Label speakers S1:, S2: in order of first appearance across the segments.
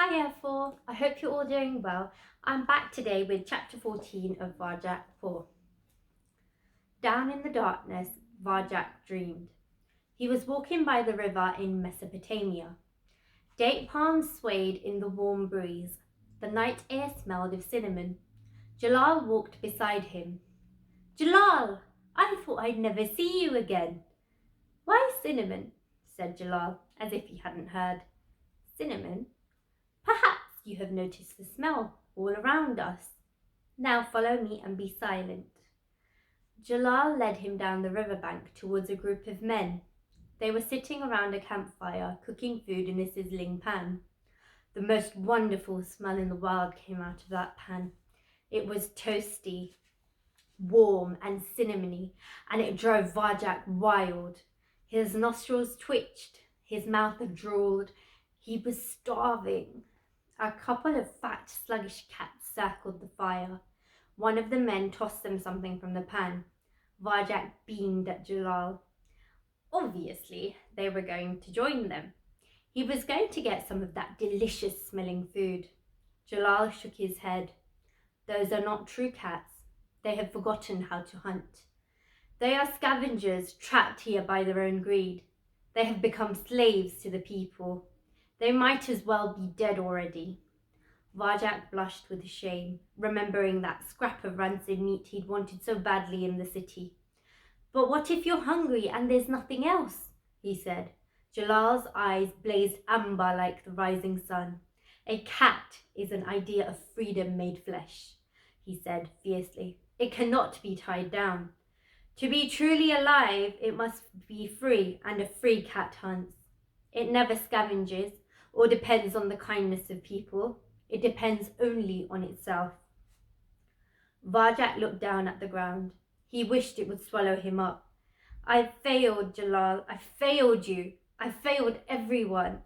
S1: Hiya, Four. I hope you're all doing well. I'm back today with chapter 14 of Varjak Paw. Down in the darkness, Varjak dreamed. He was walking by the river in Mesopotamia. Date palms swayed in the warm breeze. The night air smelled of cinnamon. Jalal walked beside him. Jalal, I thought I'd never see you again. Why cinnamon? Said Jalal, as if he hadn't heard. Cinnamon? Perhaps you have noticed the smell all around us. Now follow me and be silent. Jalal led him down the riverbank towards a group of men. They were sitting around a campfire, cooking food in a sizzling pan. The most wonderful smell in the world came out of that pan. It was toasty, warm and cinnamony, and it drove Varjak wild. His nostrils twitched, his mouth drooled. He was starving. A couple of fat, sluggish cats circled the fire. One of the men tossed them something from the pan. Varjak beamed at Jalal. Obviously, they were going to join them. He was going to get some of that delicious-smelling food. Jalal shook his head. Those are not true cats. They have forgotten how to hunt. They are scavengers trapped here by their own greed. They have become slaves to the people. They might as well be dead already. Varjak blushed with shame, remembering that scrap of rancid meat he'd wanted so badly in the city. But what if you're hungry and there's nothing else? He said. Jalal's eyes blazed amber like the rising sun. A cat is an idea of freedom made flesh, he said fiercely. It cannot be tied down. To be truly alive, it must be free, and a free cat hunts. It never scavenges or depends on the kindness of people. It depends only on itself. Varjak looked down at the ground. He wished it would swallow him up. I failed, Jalal. I failed you. I failed everyone.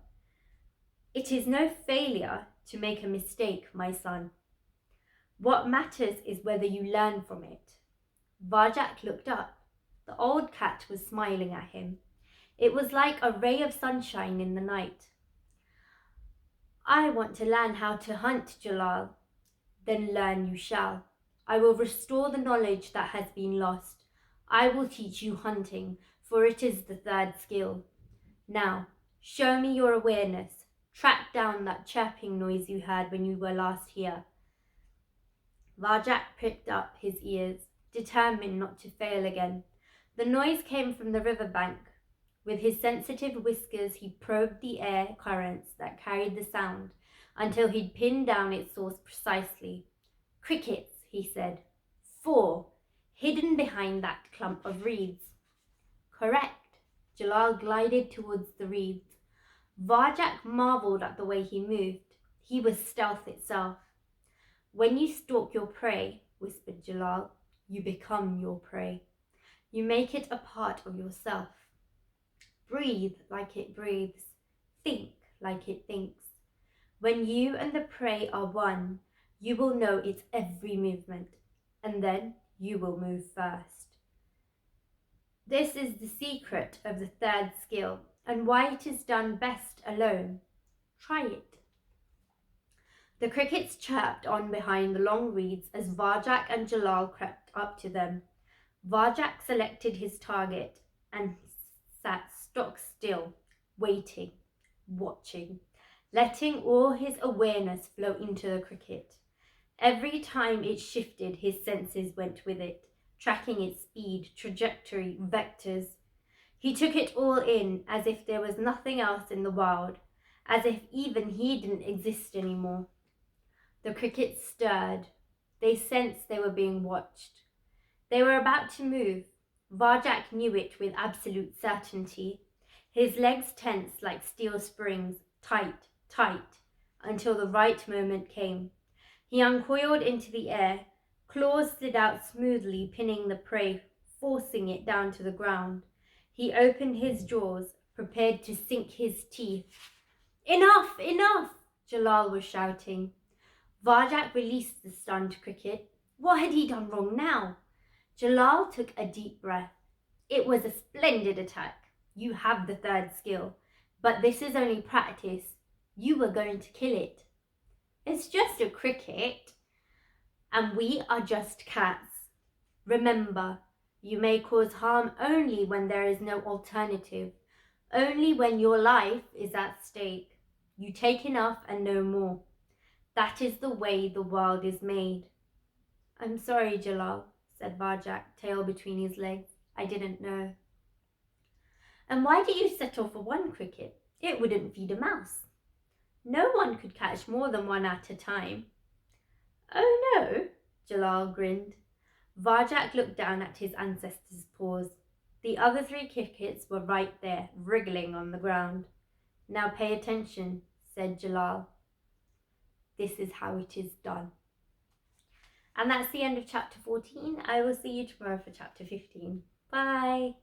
S1: It is no failure to make a mistake, my son. What matters is whether you learn from it. Varjak looked up. The old cat was smiling at him. It was like a ray of sunshine in the night. I want to learn how to hunt, Jalal. Then learn you shall. I will restore the knowledge that has been lost. I will teach you hunting, for it is the third skill. Now, show me your awareness. Track down that chirping noise you heard when you were last here. Varjak pricked up his ears, determined not to fail again. The noise came from the riverbank. With his sensitive whiskers, he probed the air currents that carried the sound until he'd pinned down its source precisely. Crickets, he said. 4, hidden behind that clump of reeds. Correct. Jalal glided towards the reeds. Varjak marveled at the way he moved. He was stealth itself. When you stalk your prey, whispered Jalal, you become your prey. You make it a part of yourself. Breathe like it breathes. Think like it thinks. When you and the prey are one, you will know its every movement, and then you will move first. This is the secret of the third skill, and why it is done best alone. Try it. The crickets chirped on behind the long reeds as Varjak and Jalal crept up to them. Varjak selected his target and sat stock still, waiting, watching, letting all his awareness flow into the cricket. Every time it shifted, his senses went with it, tracking its speed, trajectory, vectors. He took it all in as if there was nothing else in the world, as if even he didn't exist anymore. The crickets stirred. They sensed they were being watched. They were about to move. Varjak knew it with absolute certainty. His legs tensed like steel springs, tight, tight, until the right moment came. He uncoiled into the air. Claws slid out smoothly, pinning the prey, forcing it down to the ground. He opened his jaws, prepared to sink his teeth. Enough! Enough! Jalal was shouting. Varjak released the stunned cricket. What had he done wrong now? Jalal took a deep breath. It was a splendid attack. You have the third skill, but this is only practice. You were going to kill it. It's just a cricket, and we are just cats. Remember, you may cause harm only when there is no alternative, only when your life is at stake. You take enough and no more. That is the way the world is made. I'm sorry, Jalal, said Varjak, tail between his legs. I didn't know. And why did you settle for one cricket? It wouldn't feed a mouse. No one could catch more than one at a time. Oh no, Jalal grinned. Varjak looked down at his ancestor's paws. The other 3 crickets were right there, wriggling on the ground. Now pay attention, said Jalal. This is how it is done. And that's the end of chapter 14. I will see you tomorrow for chapter 15. Bye.